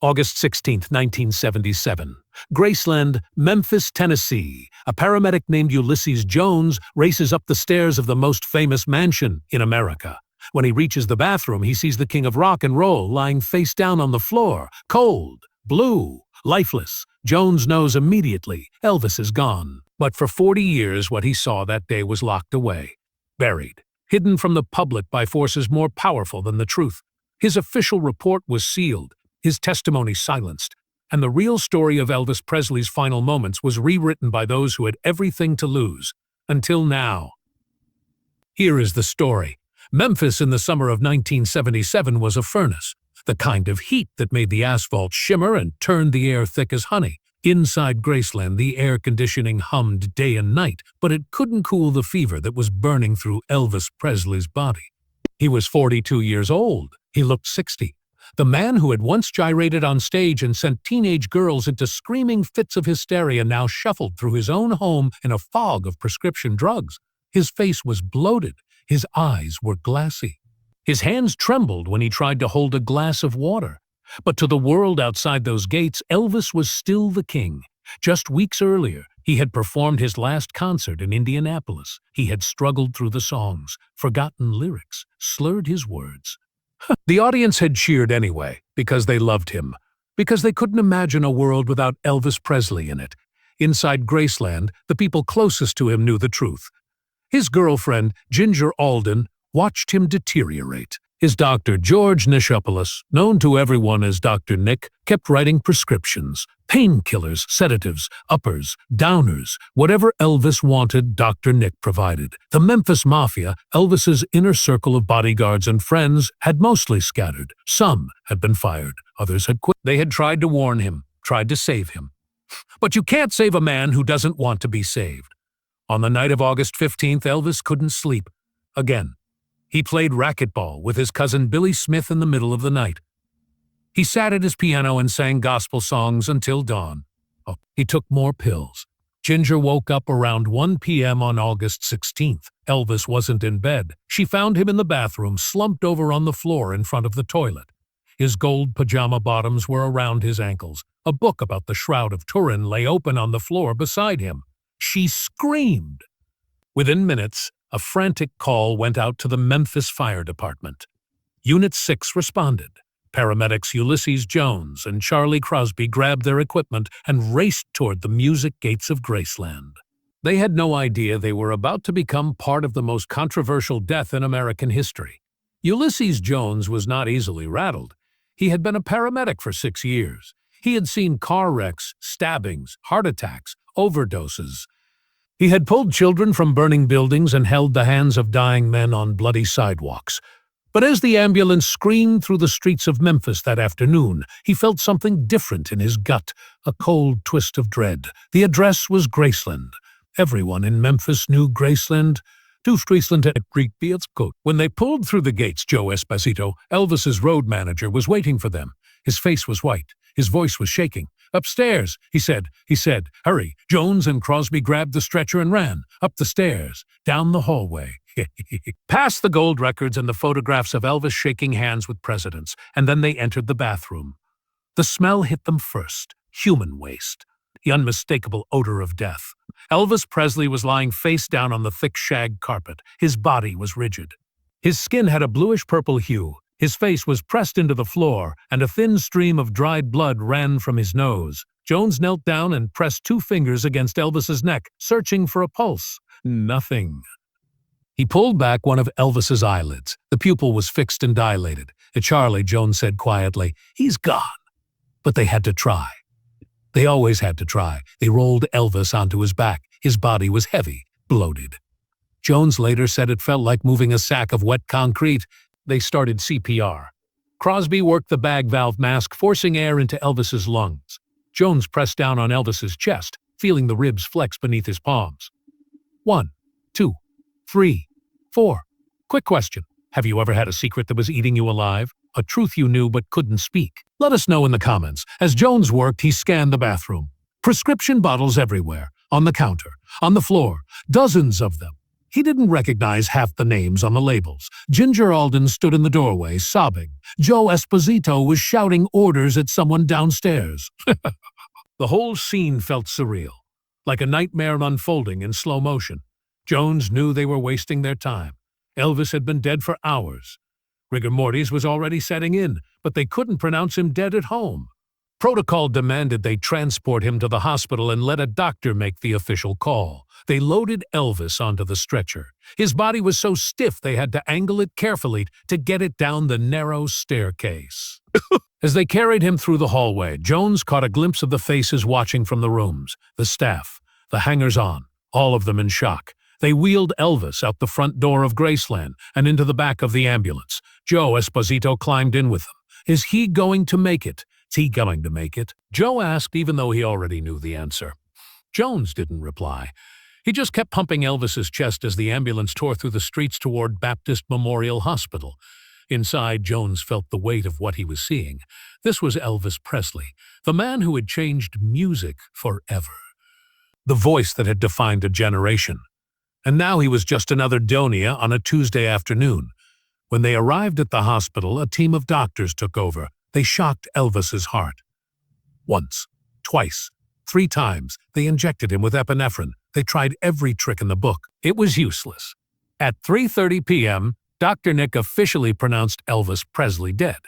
August 16, 1977. Graceland, Memphis, Tennessee. A paramedic named Ulysses Jones races up the stairs of the most famous mansion in America. When he reaches the bathroom, he sees the king of rock and roll lying face down on the floor, cold, blue, lifeless. Jones knows immediately Elvis is gone. But for 40 years, what he saw that day was locked away, buried, hidden from the public by forces more powerful than the truth. His official report was sealed, his testimony silenced, and the real story of Elvis Presley's final moments was rewritten by those who had everything to lose, until now. Here is the story. Memphis in the summer of 1977 was a furnace, the kind of heat that made the asphalt shimmer and turned the air thick as honey. Inside Graceland, the air conditioning hummed day and night, but it couldn't cool the fever that was burning through Elvis Presley's body. He was 42 years old. He looked 60. The man who had once gyrated on stage and sent teenage girls into screaming fits of hysteria now shuffled through his own home in a fog of prescription drugs. His face was bloated. His eyes were glassy. His hands trembled when he tried to hold a glass of water. But to the world outside those gates, Elvis was still the king. Just weeks earlier, he had performed his last concert in Indianapolis. He had struggled through the songs, forgotten lyrics, slurred his words. The audience had cheered anyway, because they loved him, because they couldn't imagine a world without Elvis Presley in it. Inside Graceland, the people closest to him knew the truth. His girlfriend, Ginger Alden, watched him deteriorate. His doctor, George Nishopoulos, known to everyone as Dr. Nick, kept writing prescriptions, painkillers, sedatives, uppers, downers, whatever Elvis wanted, Dr. Nick provided. The Memphis Mafia, Elvis's inner circle of bodyguards and friends, had mostly scattered. Some had been fired, others had quit. They had tried to warn him, tried to save him. But you can't save a man who doesn't want to be saved. On the night of August 15th, Elvis couldn't sleep. Again. He played racquetball with his cousin Billy Smith in the middle of the night. He sat at his piano and sang gospel songs until dawn. He took more pills. Ginger woke up around 1 p.m. on August 16th. Elvis wasn't in bed. She found him in the bathroom, slumped over on the floor in front of the toilet. His gold pajama bottoms were around his ankles. A book about the Shroud of Turin lay open on the floor beside him. She screamed. Within minutes, a frantic call went out to the Memphis Fire Department. Unit 6 responded. Paramedics Ulysses Jones and Charlie Crosby grabbed their equipment and raced toward the music gates of Graceland. They had no idea they were about to become part of the most controversial death in American history. Ulysses Jones was not easily rattled. He had been a paramedic for 6 years. He had seen car wrecks, stabbings, heart attacks, overdoses. He had pulled children from burning buildings and held the hands of dying men on bloody sidewalks. But as the ambulance screamed through the streets of Memphis that afternoon, he felt something different in his gut, a cold twist of dread. The address was Graceland. Everyone in Memphis knew Graceland. When they pulled through the gates, Joe Esposito, Elvis's road manager, was waiting for them. His face was white. His voice was shaking. "Upstairs," he said. "Hurry." Jones and Crosby grabbed the stretcher and ran. Up the stairs, down the hallway. Past the gold records and the photographs of Elvis shaking hands with presidents, and then they entered the bathroom. The smell hit them first. Human waste. The unmistakable odor of death. Elvis Presley was lying face down on the thick shag carpet. His body was rigid. His skin had a bluish-purple hue. His face was pressed into the floor, and a thin stream of dried blood ran from his nose. Jones knelt down and pressed 2 fingers against Elvis's neck, searching for a pulse. Nothing. He pulled back one of Elvis's eyelids. The pupil was fixed and dilated. "Charlie," Jones said quietly, "he's gone." But they had to try. They always had to try. They rolled Elvis onto his back. His body was heavy, bloated. Jones later said it felt like moving a sack of wet concrete. They started CPR. Crosby worked the bag valve mask, forcing air into Elvis's lungs. Jones pressed down on Elvis's chest, feeling the ribs flex beneath his palms. 1, 2, 3, 4. Quick question. Have you ever had a secret that was eating you alive? A truth you knew but couldn't speak? Let us know in the comments. As Jones worked, he scanned the bathroom. Prescription bottles everywhere. On the counter. On the floor. Dozens of them. He didn't recognize half the names on the labels. Ginger Alden stood in the doorway, sobbing. Joe Esposito was shouting orders at someone downstairs. The whole scene felt surreal, like a nightmare unfolding in slow motion. Jones knew they were wasting their time. Elvis had been dead for hours. Rigor mortis was already setting in, but they couldn't pronounce him dead at home. Protocol demanded they transport him to the hospital and let a doctor make the official call. They loaded Elvis onto the stretcher. His body was so stiff they had to angle it carefully to get it down the narrow staircase. As they carried him through the hallway, Jones caught a glimpse of the faces watching from the rooms, the staff, the hangers-on, all of them in shock. They wheeled Elvis out the front door of Graceland and into the back of the ambulance. Joe Esposito climbed in with them. Is he going to make it? Is he going to make it? Joe asked, even though he already knew the answer. Jones didn't reply. He just kept pumping Elvis's chest as the ambulance tore through the streets toward Baptist Memorial Hospital. Inside, Jones felt the weight of what he was seeing. This was Elvis Presley, the man who had changed music forever. The voice that had defined a generation. And now he was just another Donia on a Tuesday afternoon. When they arrived at the hospital, a team of doctors took over. They shocked Elvis's heart. Once, twice, 3 times, they injected him with epinephrine. They tried every trick in the book. It was useless. At 3:30 p.m., Dr. Nick officially pronounced Elvis Presley dead.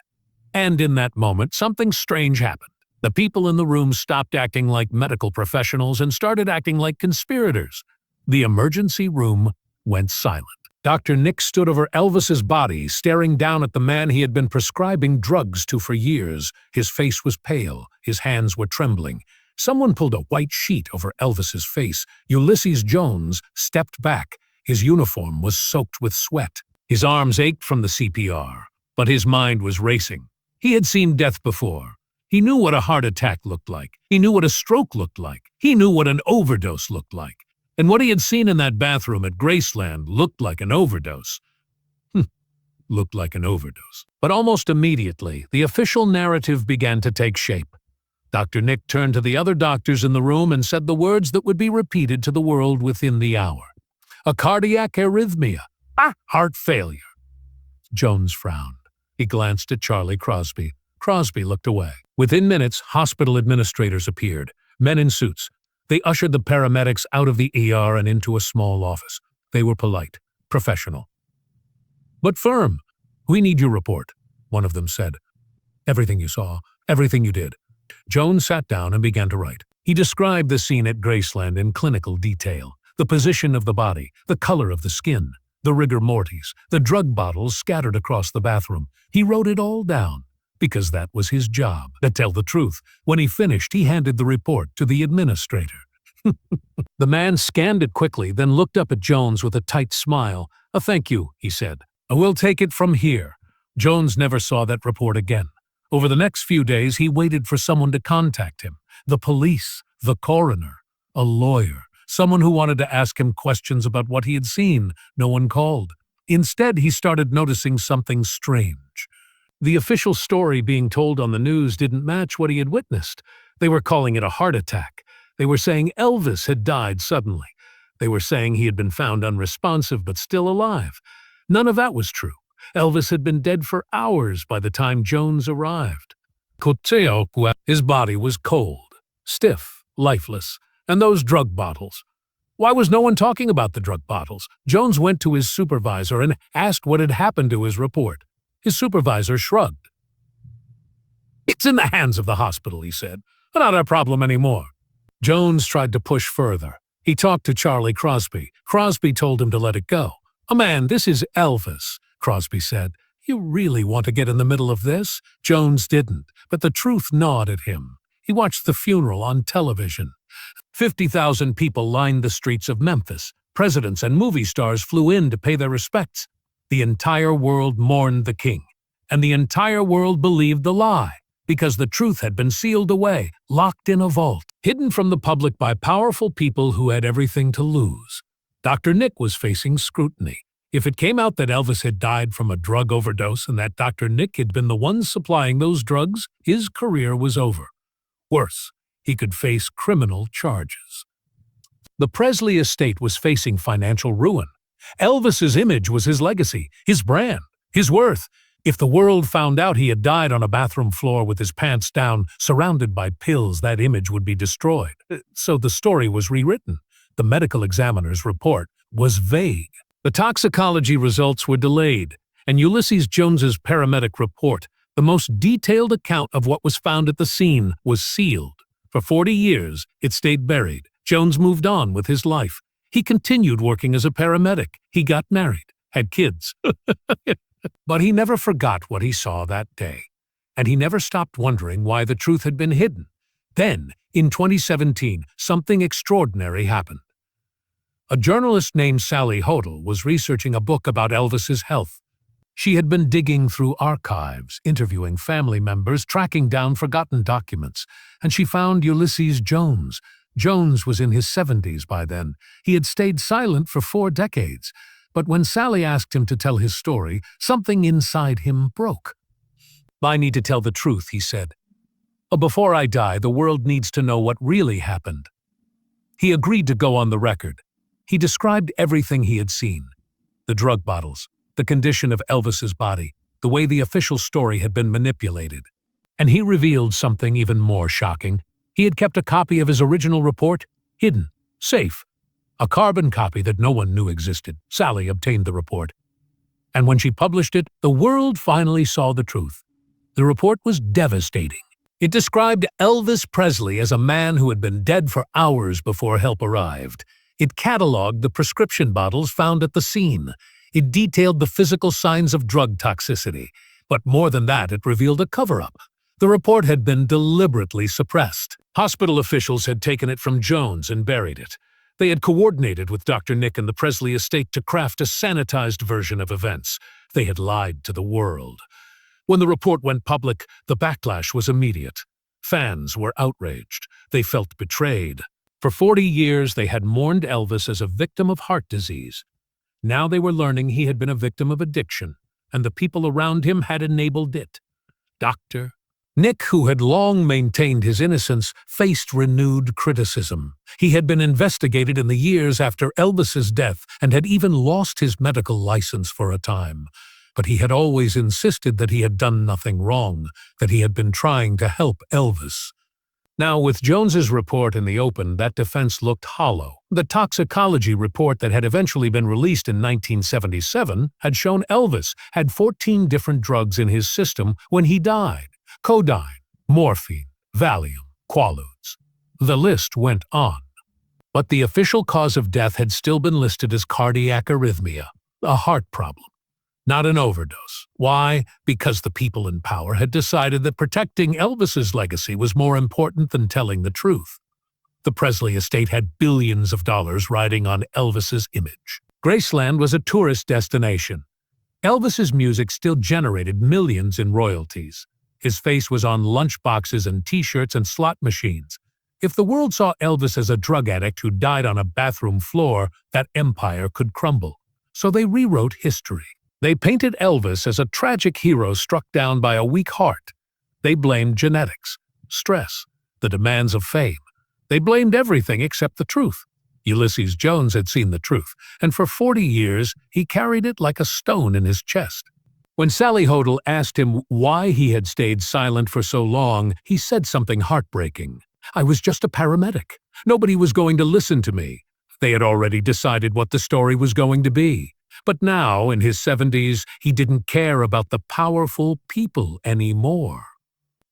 And in that moment, something strange happened. The people in the room stopped acting like medical professionals and started acting like conspirators. The emergency room went silent. Dr. Nick stood over Elvis's body, staring down at the man he had been prescribing drugs to for years. His face was pale. His hands were trembling. Someone pulled a white sheet over Elvis's face. Ulysses Jones stepped back. His uniform was soaked with sweat. His arms ached from the CPR, but his mind was racing. He had seen death before. He knew what a heart attack looked like. He knew what a stroke looked like. He knew what an overdose looked like. And what he had seen in that bathroom at Graceland looked like an overdose. Looked like an overdose. But almost immediately, the official narrative began to take shape. Dr. Nick turned to the other doctors in the room and said the words that would be repeated to the world within the hour. A cardiac arrhythmia. Heart failure. Jones frowned. He glanced at Charlie Crosby. Crosby looked away. Within minutes, hospital administrators appeared, men in suits. They ushered the paramedics out of the ER and into a small office. They were polite, professional, but firm. We need your report, one of them said. Everything you saw, everything you did. Jones sat down and began to write. He described the scene at Graceland in clinical detail. The position of the body, the color of the skin, the rigor mortis, the drug bottles scattered across the bathroom. He wrote it all down, because that was his job. To tell the truth, when he finished, he handed the report to the administrator. The man scanned it quickly, then looked up at Jones with a tight smile. Thank you, he said. We'll take it from here. Jones never saw that report again. Over the next few days, he waited for someone to contact him. The police, the coroner, a lawyer, someone who wanted to ask him questions about what he had seen. No one called. Instead, he started noticing something strange. The official story being told on the news didn't match what he had witnessed. They were calling it a heart attack. They were saying Elvis had died suddenly. They were saying he had been found unresponsive but still alive. None of that was true. Elvis had been dead for hours by the time Jones arrived. His body was cold, stiff, lifeless, and those drug bottles. Why was no one talking about the drug bottles? Jones went to his supervisor and asked what had happened to his report. His supervisor shrugged. It's in the hands of the hospital, he said. Not our problem anymore. Jones tried to push further. He talked to Charlie Crosby. Crosby told him to let it go. Man, this is Elvis, Crosby said. You really want to get in the middle of this? Jones didn't, but the truth gnawed at him. He watched the funeral on television. 50,000 people lined the streets of Memphis. Presidents and movie stars flew in to pay their respects. The entire world mourned the king, and the entire world believed the lie, because the truth had been sealed away, locked in a vault, hidden from the public by powerful people who had everything to lose. Dr. Nick was facing scrutiny. If it came out that Elvis had died from a drug overdose and that Dr. Nick had been the one supplying those drugs, his career was over. Worse, he could face criminal charges. The Presley estate was facing financial ruin. Elvis's image was his legacy, his brand, his worth. If the world found out he had died on a bathroom floor with his pants down, surrounded by pills, that image would be destroyed. So the story was rewritten. The medical examiner's report was vague. The toxicology results were delayed, and Ulysses Jones's paramedic report, the most detailed account of what was found at the scene, was sealed. For 40 years, it stayed buried. Jones moved on with his life. He continued working as a paramedic. He got married, had kids. But he never forgot what he saw that day, and he never stopped wondering why the truth had been hidden. Then, in 2017, something extraordinary happened. A journalist named Sally Hodel was researching a book about Elvis's health. She had been digging through archives, interviewing family members, tracking down forgotten documents, and she found Ulysses Jones. Jones was in his 70s by then. He had stayed silent for 4 decades. But when Sally asked him to tell his story, something inside him broke. "I need to tell the truth," he said. "Before I die, the world needs to know what really happened." He agreed to go on the record. He described everything he had seen. The drug bottles, the condition of Elvis's body, the way the official story had been manipulated. And he revealed something even more shocking. He had kept a copy of his original report, hidden, safe. A carbon copy that no one knew existed. Sally obtained the report. And when she published it, the world finally saw the truth. The report was devastating. It described Elvis Presley as a man who had been dead for hours before help arrived. It cataloged the prescription bottles found at the scene. It detailed the physical signs of drug toxicity. But more than that, it revealed a cover-up. The report had been deliberately suppressed. Hospital officials had taken it from Jones and buried it. They had coordinated with Dr. Nick and the Presley estate to craft a sanitized version of events. They had lied to the world. When the report went public, the backlash was immediate. Fans were outraged. They felt betrayed. For 40 years, they had mourned Elvis as a victim of heart disease. Now they were learning he had been a victim of addiction, and the people around him had enabled it. Dr. Nick, who had long maintained his innocence, faced renewed criticism. He had been investigated in the years after Elvis's death and had even lost his medical license for a time. But he had always insisted that he had done nothing wrong, that he had been trying to help Elvis. Now, with Jones's report in the open, that defense looked hollow. The toxicology report that had eventually been released in 1977 had shown Elvis had 14 different drugs in his system when he died. Codeine, morphine, Valium, Quaaludes. The list went on. But the official cause of death had still been listed as cardiac arrhythmia, a heart problem, not an overdose. Why? Because the people in power had decided that protecting Elvis's legacy was more important than telling the truth. The Presley estate had billions of dollars riding on Elvis's image. Graceland was a tourist destination. Elvis's music still generated millions in royalties. His face was on lunchboxes and T-shirts and slot machines. If the world saw Elvis as a drug addict who died on a bathroom floor, that empire could crumble. So they rewrote history. They painted Elvis as a tragic hero struck down by a weak heart. They blamed genetics, stress, the demands of fame. They blamed everything except the truth. Ulysses Jones had seen the truth, and for 40 years he carried it like a stone in his chest. When Sally Hodel asked him why he had stayed silent for so long, he said something heartbreaking. "I was just a paramedic. Nobody was going to listen to me. They had already decided what the story was going to be." But now, in his 70s, he didn't care about the powerful people anymore.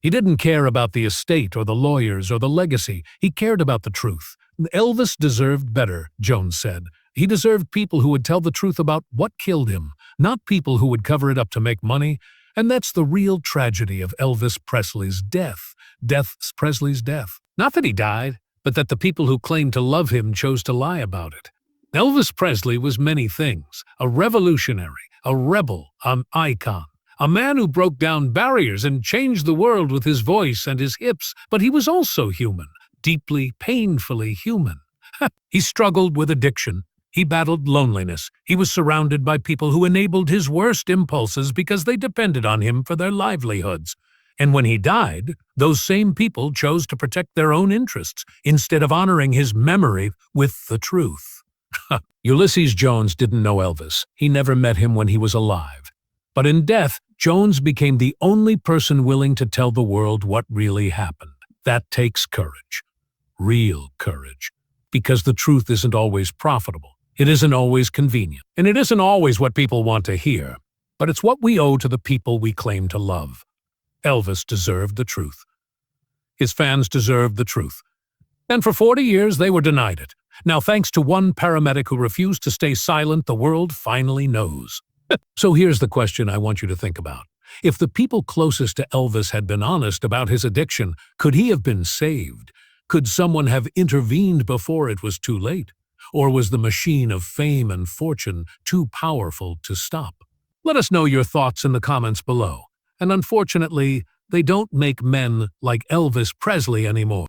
He didn't care about the estate or the lawyers or the legacy. He cared about the truth. Elvis deserved better, Jones said. He deserved people who would tell the truth about what killed him, not people who would cover it up to make money. And that's the real tragedy of Elvis Presley's death. Presley's death. Not that he died, but that the people who claimed to love him chose to lie about it. Elvis Presley was many things: a revolutionary, a rebel, an icon, a man who broke down barriers and changed the world with his voice and his hips. But he was also human, deeply, painfully human. He struggled with addiction. He battled loneliness. He was surrounded by people who enabled his worst impulses because they depended on him for their livelihoods. And when he died, those same people chose to protect their own interests instead of honoring his memory with the truth. Ulysses Jones didn't know Elvis. He never met him when he was alive. But in death, Jones became the only person willing to tell the world what really happened. That takes courage. Real courage. Because the truth isn't always profitable. It isn't always convenient. And it isn't always what people want to hear. But it's what we owe to the people we claim to love. Elvis deserved the truth. His fans deserved the truth. And for 40 years, they were denied it. Now, thanks to one paramedic who refused to stay silent, the world finally knows. So here's the question I want you to think about. If the people closest to Elvis had been honest about his addiction, could he have been saved? Could someone have intervened before it was too late? Or was the machine of fame and fortune too powerful to stop? Let us know your thoughts in the comments below. And unfortunately, they don't make men like Elvis Presley anymore.